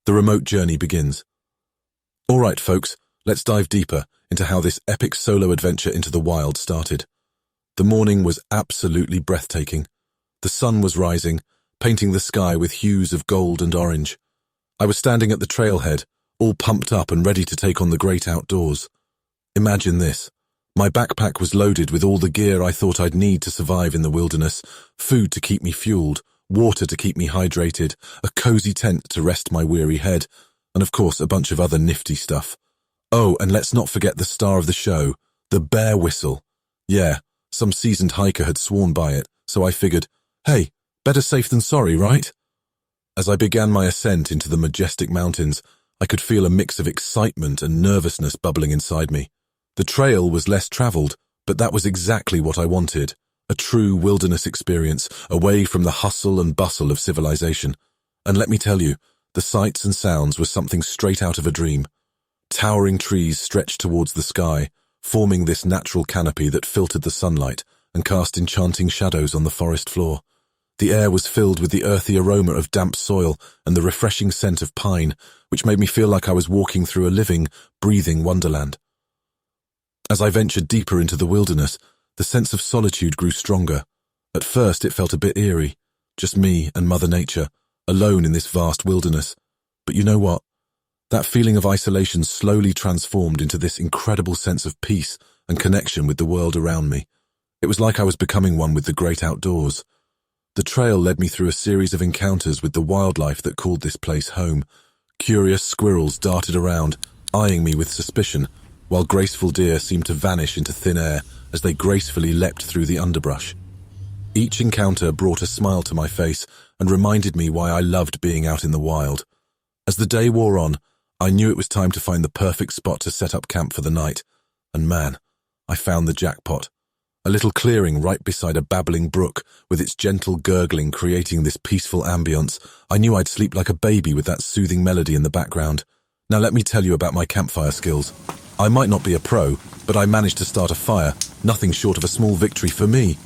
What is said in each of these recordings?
The remote journey begins. All right, folks, let's dive deeper into how this epic solo adventure into the wild started. The morning was absolutely breathtaking. The sun was rising, painting the sky with hues of gold and orange. I was standing at the trailhead, all pumped up and ready to take on the great outdoors. Imagine this. My backpack was loaded with all the gear I thought I'd need to survive in the wilderness: food to keep me fueled, water to keep me hydrated, a cozy tent to rest my weary head, and of course a bunch of other nifty stuff. Oh, and let's not forget the star of the show, the bear whistle. Yeah, some seasoned hiker had sworn by it, so I figured, hey, better safe than sorry, right? As I began my ascent into the majestic mountains, I could feel a mix of excitement and nervousness bubbling inside me. The trail was less traveled, but that was exactly what I wanted. A true wilderness experience, away from the hustle and bustle of civilization. And let me tell you, the sights and sounds were something straight out of a dream. Towering trees stretched towards the sky, forming this natural canopy that filtered the sunlight and cast enchanting shadows on the forest floor. The air was filled with the earthy aroma of damp soil and the refreshing scent of pine, which made me feel like I was walking through a living, breathing wonderland. As I ventured deeper into the wilderness, the sense of solitude grew stronger. At first it felt a bit eerie, just me and Mother Nature, alone in this vast wilderness. But you know what? That feeling of isolation slowly transformed into this incredible sense of peace and connection with the world around me. It was like I was becoming one with the great outdoors. The trail led me through a series of encounters with the wildlife that called this place home. Curious squirrels darted around, eyeing me with suspicion, while graceful deer seemed to vanish into thin air as they gracefully leapt through the underbrush. Each encounter brought a smile to my face and reminded me why I loved being out in the wild. As the day wore on, I knew it was time to find the perfect spot to set up camp for the night. And man, I found the jackpot. A little clearing right beside a babbling brook, with its gentle gurgling creating this peaceful ambience. I knew I'd sleep like a baby with that soothing melody in the background. Now let me tell you about my campfire skills. I might not be a pro, but I managed to start a fire, nothing short of a small victory for me.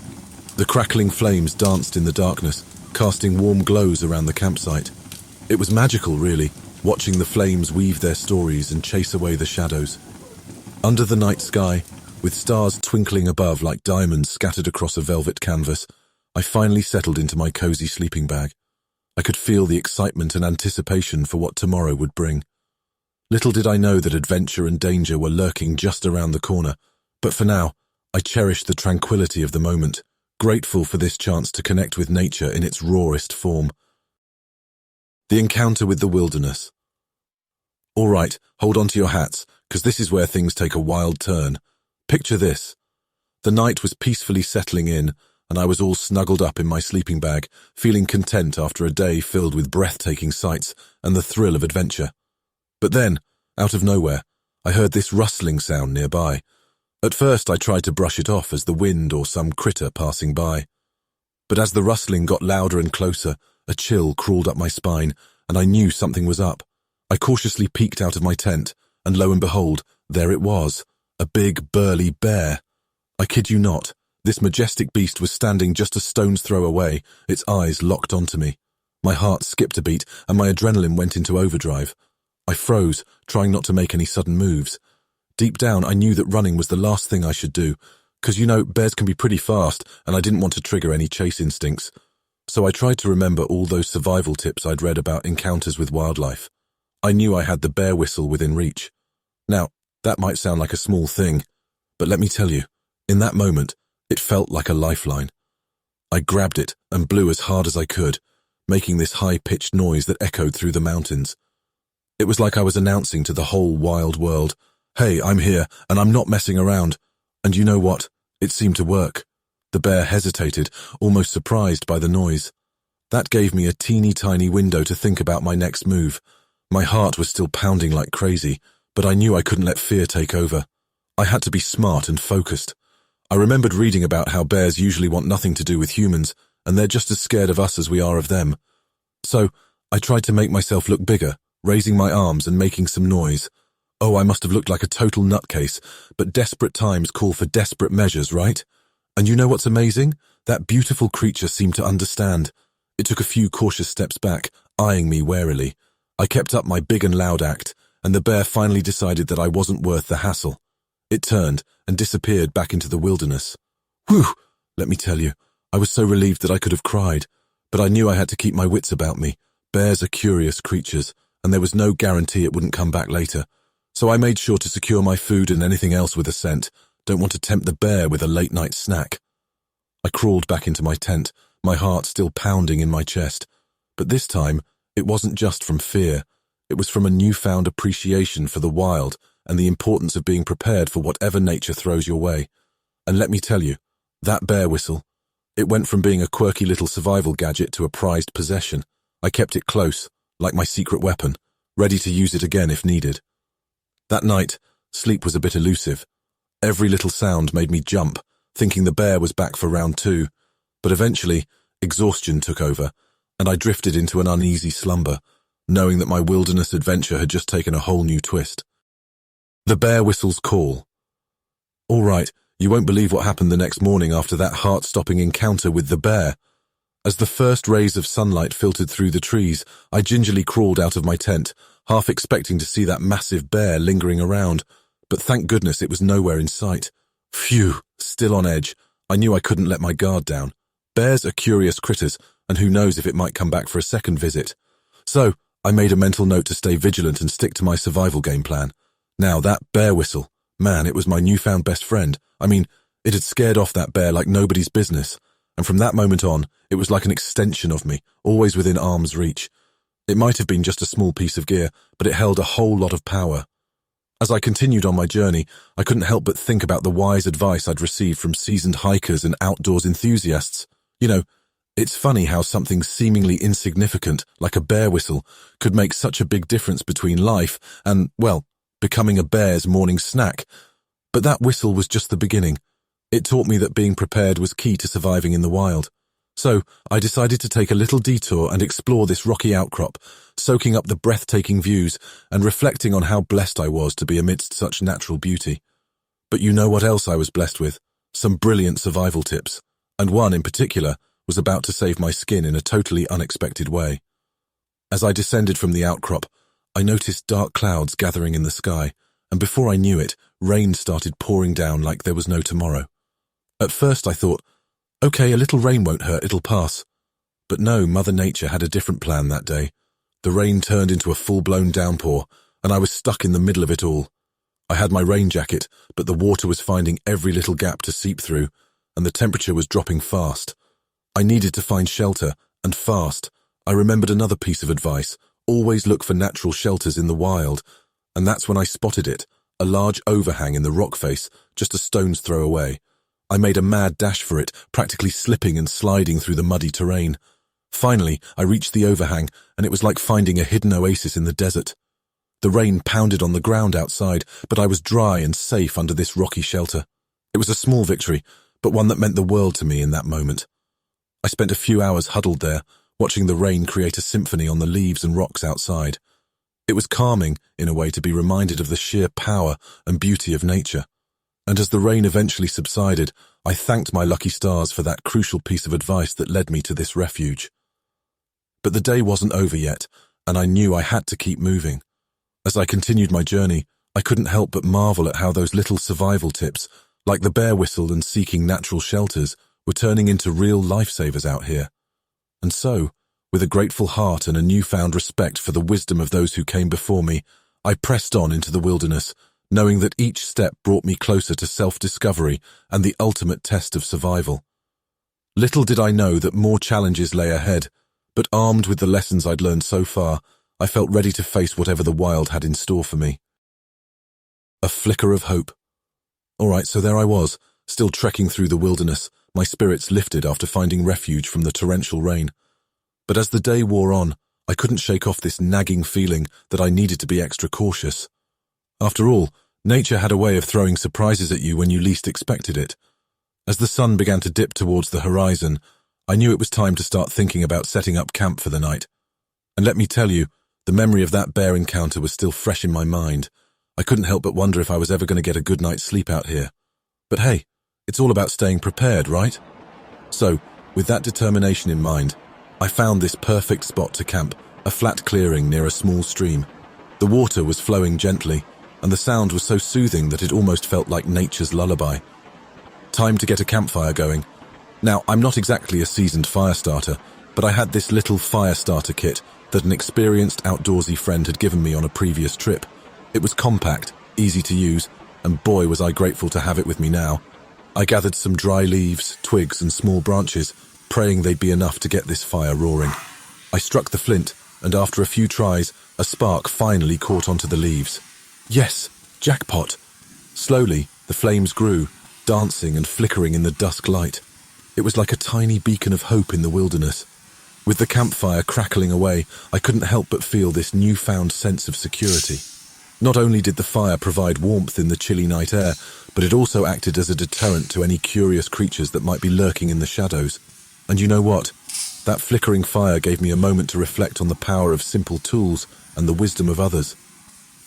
The crackling flames danced in the darkness, casting warm glows around the campsite. It was magical, really, watching the flames weave their stories and chase away the shadows. Under the night sky, with stars twinkling above like diamonds scattered across a velvet canvas, I finally settled into my cozy sleeping bag. I could feel the excitement and anticipation for what tomorrow would bring. Little did I know that adventure and danger were lurking just around the corner, but for now, I cherished the tranquility of the moment, grateful for this chance to connect with nature in its rawest form. The encounter with the wilderness. All right, hold on to your hats, because this is where things take a wild turn. Picture this. The night was peacefully settling in, and I was all snuggled up in my sleeping bag, feeling content after a day filled with breathtaking sights and the thrill of adventure. But then, out of nowhere, I heard this rustling sound nearby. At first I tried to brush it off as the wind or some critter passing by. But as the rustling got louder and closer, a chill crawled up my spine, and I knew something was up. I cautiously peeked out of my tent, and lo and behold, there it was, a big, burly bear. I kid you not, this majestic beast was standing just a stone's throw away, its eyes locked onto me. My heart skipped a beat, and my adrenaline went into overdrive. I froze, trying not to make any sudden moves. Deep down, I knew that running was the last thing I should do, because bears can be pretty fast, and I didn't want to trigger any chase instincts. So I tried to remember all those survival tips I'd read about encounters with wildlife. I knew I had the bear whistle within reach. Now, that might sound like a small thing, but let me tell you, in that moment, it felt like a lifeline. I grabbed it and blew as hard as I could, making this high-pitched noise that echoed through the mountains. It was like I was announcing to the whole wild world, hey, I'm here, and I'm not messing around. And you know what? It seemed to work. The bear hesitated, almost surprised by the noise. That gave me a teeny-tiny window to think about my next move. My heart was still pounding like crazy, but I knew I couldn't let fear take over. I had to be smart and focused. I remembered reading about how bears usually want nothing to do with humans, and they're just as scared of us as we are of them. So, I tried to make myself look bigger, raising my arms and making some noise. Oh, I must have looked like a total nutcase, but desperate times call for desperate measures, right? And you know what's amazing? That beautiful creature seemed to understand. It took a few cautious steps back, eyeing me warily. I kept up my big and loud act, and the bear finally decided that I wasn't worth the hassle. It turned and disappeared back into the wilderness. Whew! Let me tell you, I was so relieved that I could have cried, but I knew I had to keep my wits about me. Bears are curious creatures, and there was no guarantee it wouldn't come back later. So I made sure to secure my food and anything else with a scent. Don't want to tempt the bear with a late-night snack. I crawled back into my tent, my heart still pounding in my chest. But this time, it wasn't just from fear. It was from a newfound appreciation for the wild and the importance of being prepared for whatever nature throws your way. And let me tell you, that bear whistle, it went from being a quirky little survival gadget to a prized possession. I kept it close, like my secret weapon, ready to use it again if needed. That night, sleep was a bit elusive. Every little sound made me jump, thinking the bear was back for round 2. But eventually, exhaustion took over, and I drifted into an uneasy slumber, knowing that my wilderness adventure had just taken a whole new twist. The bear whistle's call. All right, you won't believe what happened the next morning after that heart-stopping encounter with the bear. As the first rays of sunlight filtered through the trees, I gingerly crawled out of my tent, half expecting to see that massive bear lingering around, but thank goodness it was nowhere in sight. Phew, still on edge, I knew I couldn't let my guard down. Bears are curious critters, and who knows if it might come back for a second visit. So, I made a mental note to stay vigilant and stick to my survival game plan. Now, that bear whistle, man, it was my newfound best friend. I mean, it had scared off that bear like nobody's business, and from that moment on, it was like an extension of me, always within arm's reach. It might have been just a small piece of gear, but it held a whole lot of power. As I continued on my journey, I couldn't help but think about the wise advice I'd received from seasoned hikers and outdoors enthusiasts. You know, it's funny how something seemingly insignificant, like a bear whistle, could make such a big difference between life and, well, becoming a bear's morning snack. But that whistle was just the beginning. It taught me that being prepared was key to surviving in the wild. So I decided to take a little detour and explore this rocky outcrop, soaking up the breathtaking views and reflecting on how blessed I was to be amidst such natural beauty. But you know what else I was blessed with? Some brilliant survival tips, and one in particular was about to save my skin in a totally unexpected way. As I descended from the outcrop, I noticed dark clouds gathering in the sky, and before I knew it, rain started pouring down like there was no tomorrow. At first I thought, okay, a little rain won't hurt, it'll pass. But no, Mother Nature had a different plan that day. The rain turned into a full-blown downpour, and I was stuck in the middle of it all. I had my rain jacket, but the water was finding every little gap to seep through, and the temperature was dropping fast. I needed to find shelter, and fast. I remembered another piece of advice: always look for natural shelters in the wild, and that's when I spotted it, a large overhang in the rock face, just a stone's throw away. I made a mad dash for it, practically slipping and sliding through the muddy terrain. Finally, I reached the overhang, and it was like finding a hidden oasis in the desert. The rain pounded on the ground outside, but I was dry and safe under this rocky shelter. It was a small victory, but one that meant the world to me in that moment. I spent a few hours huddled there, watching the rain create a symphony on the leaves and rocks outside. It was calming, in a way, to be reminded of the sheer power and beauty of nature. And as the rain eventually subsided, I thanked my lucky stars for that crucial piece of advice that led me to this refuge. But the day wasn't over yet, and I knew I had to keep moving. As I continued my journey, I couldn't help but marvel at how those little survival tips, like the bear whistle and seeking natural shelters, were turning into real lifesavers out here. And so, with a grateful heart and a newfound respect for the wisdom of those who came before me, I pressed on into the wilderness, knowing that each step brought me closer to self-discovery and the ultimate test of survival. Little did I know that more challenges lay ahead, but armed with the lessons I'd learned so far, I felt ready to face whatever the wild had in store for me. A flicker of hope. All right, so there I was, still trekking through the wilderness, my spirits lifted after finding refuge from the torrential rain. But as the day wore on, I couldn't shake off this nagging feeling that I needed to be extra cautious. After all, nature had a way of throwing surprises at you when you least expected it. As the sun began to dip towards the horizon, I knew it was time to start thinking about setting up camp for the night. And let me tell you, the memory of that bear encounter was still fresh in my mind. I couldn't help but wonder if I was ever going to get a good night's sleep out here. But hey, it's all about staying prepared, right? So, with that determination in mind, I found this perfect spot to camp, A flat clearing near a small stream. The water was flowing gently, and the sound was so soothing that it almost felt like nature's lullaby. Time to get a campfire going. Now, I'm not exactly a seasoned fire starter, but I had this little fire starter kit that an experienced outdoorsy friend had given me on a previous trip. It was compact, easy to use, and boy was I grateful to have it with me now. I gathered some dry leaves, twigs, and small branches, praying they'd be enough to get this fire roaring. I struck the flint, and after a few tries, a spark finally caught onto the leaves. Yes, jackpot! Slowly, the flames grew, dancing and flickering in the dusk light. It was like a tiny beacon of hope in the wilderness. With the campfire crackling away, I couldn't help but feel this newfound sense of security. Not only did the fire provide warmth in the chilly night air, but it also acted as a deterrent to any curious creatures that might be lurking in the shadows. And you know what? That flickering fire gave me a moment to reflect on the power of simple tools and the wisdom of others.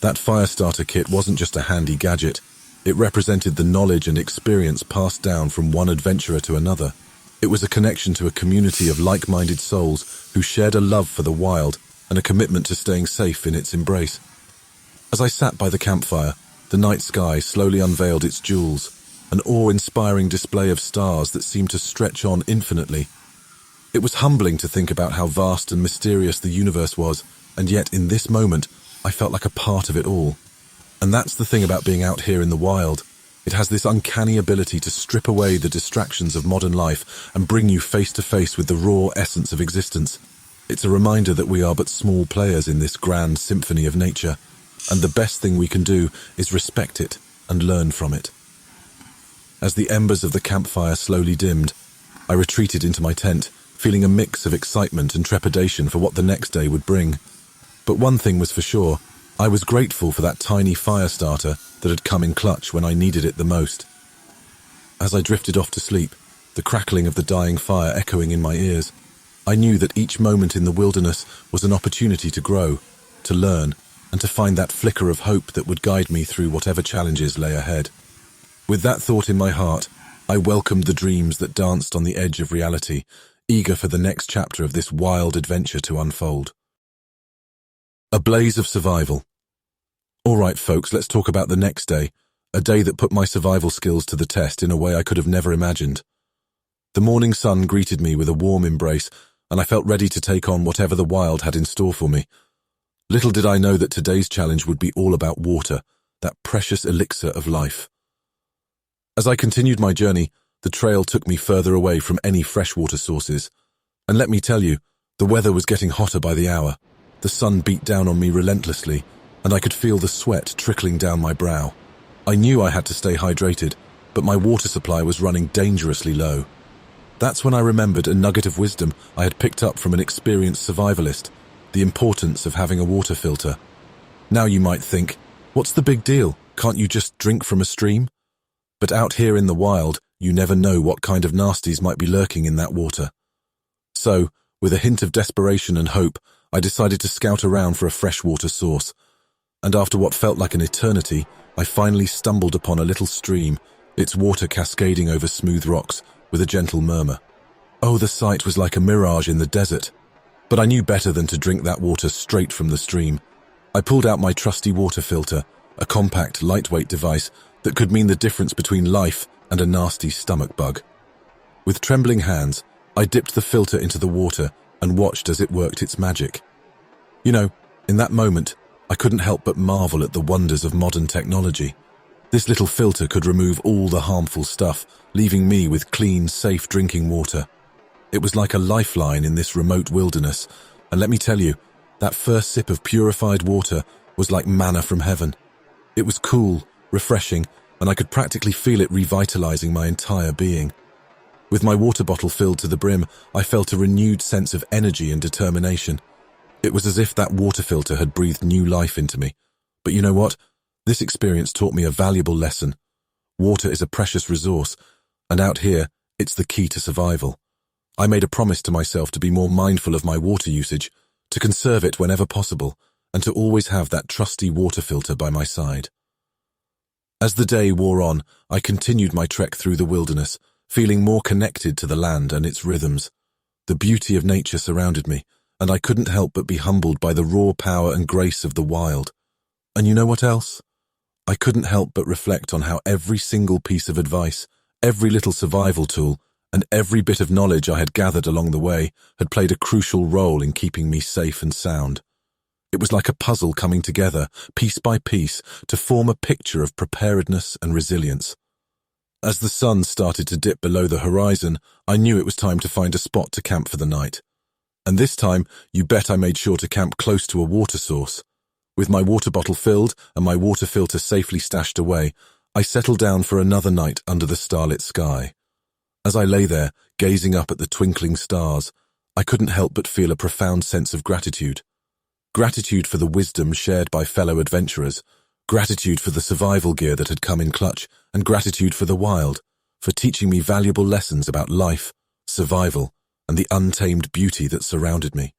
That fire starter kit wasn't just a handy gadget. It represented the knowledge and experience passed down from one adventurer to another. It was a connection to a community of like-minded souls who shared a love for the wild and a commitment to staying safe in its embrace. As I sat by the campfire, the night sky slowly unveiled its jewels, an awe-inspiring display of stars that seemed to stretch on infinitely. It was humbling to think about how vast and mysterious the universe was, and yet in this moment, I felt like a part of it all. And that's the thing about being out here in the wild. It has this uncanny ability to strip away the distractions of modern life and bring you face to face with the raw essence of existence. It's a reminder that we are but small players in this grand symphony of nature, and the best thing we can do is respect it and learn from it. As the embers of the campfire slowly dimmed, I retreated into my tent, feeling a mix of excitement and trepidation for what the next day would bring. But one thing was for sure, I was grateful for that tiny fire starter that had come in clutch when I needed it the most. As I drifted off to sleep, the crackling of the dying fire echoing in my ears, I knew that each moment in the wilderness was an opportunity to grow, to learn, and to find that flicker of hope that would guide me through whatever challenges lay ahead. With that thought in my heart, I welcomed the dreams that danced on the edge of reality, eager for the next chapter of this wild adventure to unfold. A blaze of survival. All right, folks, let's talk about the next day, a day that put my survival skills to the test in a way I could have never imagined. The morning sun greeted me with a warm embrace, and I felt ready to take on whatever the wild had in store for me. Little did I know that today's challenge would be all about water, that precious elixir of life. As I continued my journey, the trail took me further away from any freshwater sources. And let me tell you, the weather was getting hotter by the hour. The sun beat down on me relentlessly, and I could feel the sweat trickling down my brow. I knew I had to stay hydrated, but my water supply was running dangerously low. That's when I remembered a nugget of wisdom I had picked up from an experienced survivalist, the importance of having a water filter. Now you might think, what's the big deal? Can't you just drink from a stream? But out here in the wild, you never know what kind of nasties might be lurking in that water. So, with a hint of desperation and hope, I decided to scout around for a freshwater source. And after what felt like an eternity, I finally stumbled upon a little stream, its water cascading over smooth rocks with a gentle murmur. Oh, the sight was like a mirage in the desert. But I knew better than to drink that water straight from the stream. I pulled out my trusty water filter, a compact, lightweight device that could mean the difference between life and a nasty stomach bug. With trembling hands, I dipped the filter into the water and watched as it worked its magic. You know, in that moment, I couldn't help but marvel at the wonders of modern technology. This little filter could remove all the harmful stuff, leaving me with clean, safe drinking water. It was like a lifeline in this remote wilderness, and let me tell you, that first sip of purified water was like manna from heaven. It was cool, refreshing, and I could practically feel it revitalizing my entire being. With my water bottle filled to the brim, I felt a renewed sense of energy and determination. It was as if that water filter had breathed new life into me. But you know what? This experience taught me a valuable lesson. Water is a precious resource, and out here, it's the key to survival. I made a promise to myself to be more mindful of my water usage, to conserve it whenever possible, and to always have that trusty water filter by my side. As the day wore on, I continued my trek through the wilderness, feeling more connected to the land and its rhythms. The beauty of nature surrounded me, and I couldn't help but be humbled by the raw power and grace of the wild. And you know what else? I couldn't help but reflect on how every single piece of advice, every little survival tool, and every bit of knowledge I had gathered along the way had played a crucial role in keeping me safe and sound. It was like a puzzle coming together, piece by piece, to form a picture of preparedness and resilience. As the sun started to dip below the horizon, I knew it was time to find a spot to camp for the night. And this time, you bet I made sure to camp close to a water source. With my water bottle filled and my water filter safely stashed away, I settled down for another night under the starlit sky. As I lay there, gazing up at the twinkling stars, I couldn't help but feel a profound sense of gratitude. Gratitude for the wisdom shared by fellow adventurers, gratitude for the survival gear that had come in clutch, and gratitude for the wild, for teaching me valuable lessons about life, survival, and the untamed beauty that surrounded me.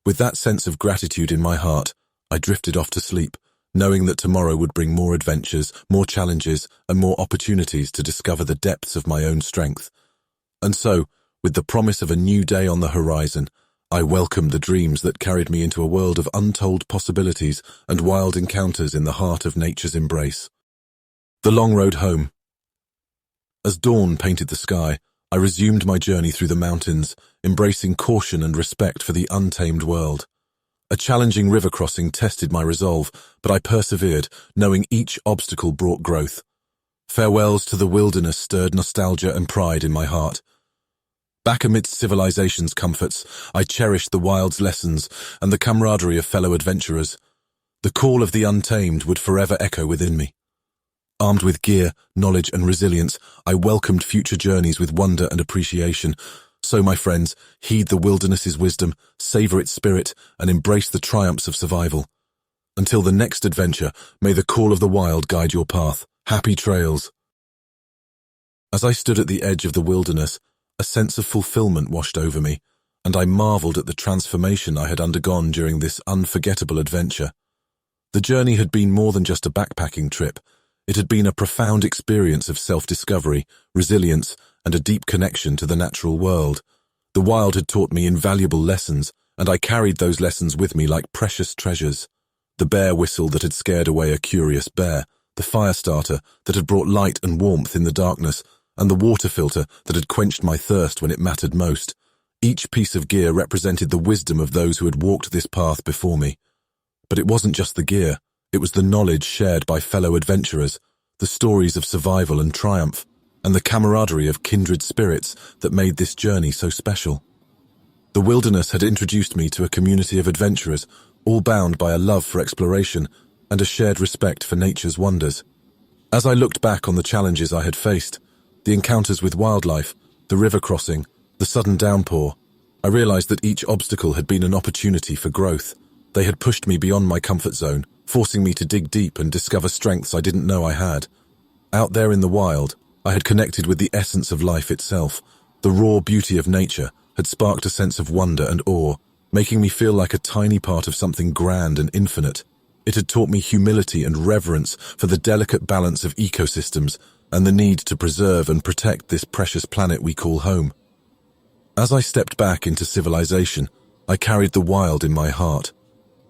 With that sense of gratitude in my heart, I drifted off to sleep, knowing that tomorrow would bring more adventures, more challenges, and more opportunities to discover the depths of my own strength. And so, with the promise of a new day on the horizon, I welcomed the dreams that carried me into a world of untold possibilities and wild encounters in the heart of nature's embrace. The long road home. As dawn painted the sky, I resumed my journey through the mountains, embracing caution and respect for the untamed world. A challenging river crossing tested my resolve, but I persevered, knowing each obstacle brought growth. Farewells to the wilderness stirred nostalgia and pride in my heart. Back amidst civilization's comforts, I cherished the wild's lessons and the camaraderie of fellow adventurers. The call of the untamed would forever echo within me. Armed with gear, knowledge, and resilience, I welcomed future journeys with wonder and appreciation. So, my friends, heed the wilderness's wisdom, savor its spirit, and embrace the triumphs of survival. Until the next adventure, may the call of the wild guide your path. Happy trails. As I stood at the edge of the wilderness, a sense of fulfillment washed over me, and I marveled at the transformation I had undergone during this unforgettable adventure. The journey had been more than just a backpacking trip. It had been a profound experience of self-discovery, resilience, and a deep connection to the natural world. The wild had taught me invaluable lessons, and I carried those lessons with me like precious treasures. The bear whistle that had scared away a curious bear, the fire starter that had brought light and warmth in the darkness, and the water filter that had quenched my thirst when it mattered most. Each piece of gear represented the wisdom of those who had walked this path before me. But it wasn't just the gear, it was the knowledge shared by fellow adventurers, the stories of survival and triumph, and the camaraderie of kindred spirits that made this journey so special. The wilderness had introduced me to a community of adventurers, all bound by a love for exploration and a shared respect for nature's wonders. As I looked back on the challenges I had faced, the encounters with wildlife, the river crossing, the sudden downpour, I realized that each obstacle had been an opportunity for growth. They had pushed me beyond my comfort zone, forcing me to dig deep and discover strengths I didn't know I had. Out there in the wild, I had connected with the essence of life itself. The raw beauty of nature had sparked a sense of wonder and awe, making me feel like a tiny part of something grand and infinite. It had taught me humility and reverence for the delicate balance of ecosystems and the need to preserve and protect this precious planet we call home. As I stepped back into civilization, I carried the wild in my heart.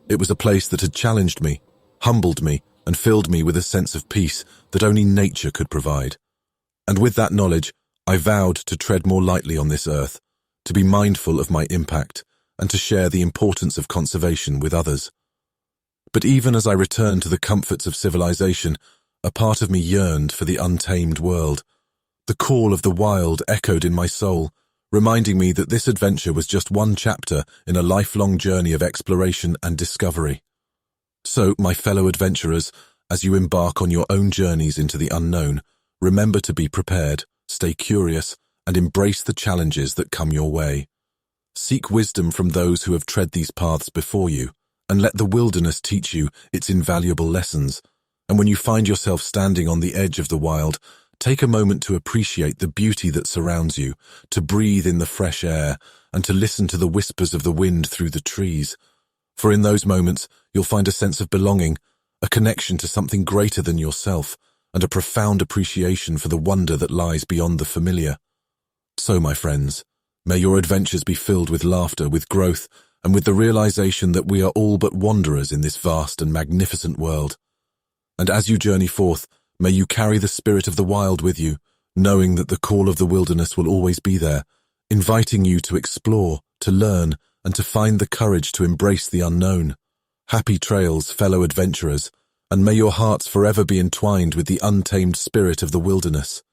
It was a place that had challenged me, humbled me, and filled me with a sense of peace that only nature could provide. And with that knowledge, I vowed to tread more lightly on this earth, to be mindful of my impact, and to share the importance of conservation with others. But even as I returned to the comforts of civilization, a part of me yearned for the untamed world. The call of the wild echoed in my soul, reminding me that this adventure was just one chapter in a lifelong journey of exploration and discovery. So, my fellow adventurers, as you embark on your own journeys into the unknown, remember to be prepared, stay curious, and embrace the challenges that come your way. Seek wisdom from those who have tread these paths before you, and let the wilderness teach you its invaluable lessons. And when you find yourself standing on the edge of the wild, take a moment to appreciate the beauty that surrounds you, to breathe in the fresh air, and to listen to the whispers of the wind through the trees. For in those moments, you'll find a sense of belonging, a connection to something greater than yourself, and a profound appreciation for the wonder that lies beyond the familiar. So, my friends, may your adventures be filled with laughter, with growth, and with the realization that we are all but wanderers in this vast and magnificent world. And as you journey forth, may you carry the spirit of the wild with you, knowing that the call of the wilderness will always be there, inviting you to explore, to learn, and to find the courage to embrace the unknown. Happy trails, fellow adventurers, and may your hearts forever be entwined with the untamed spirit of the wilderness.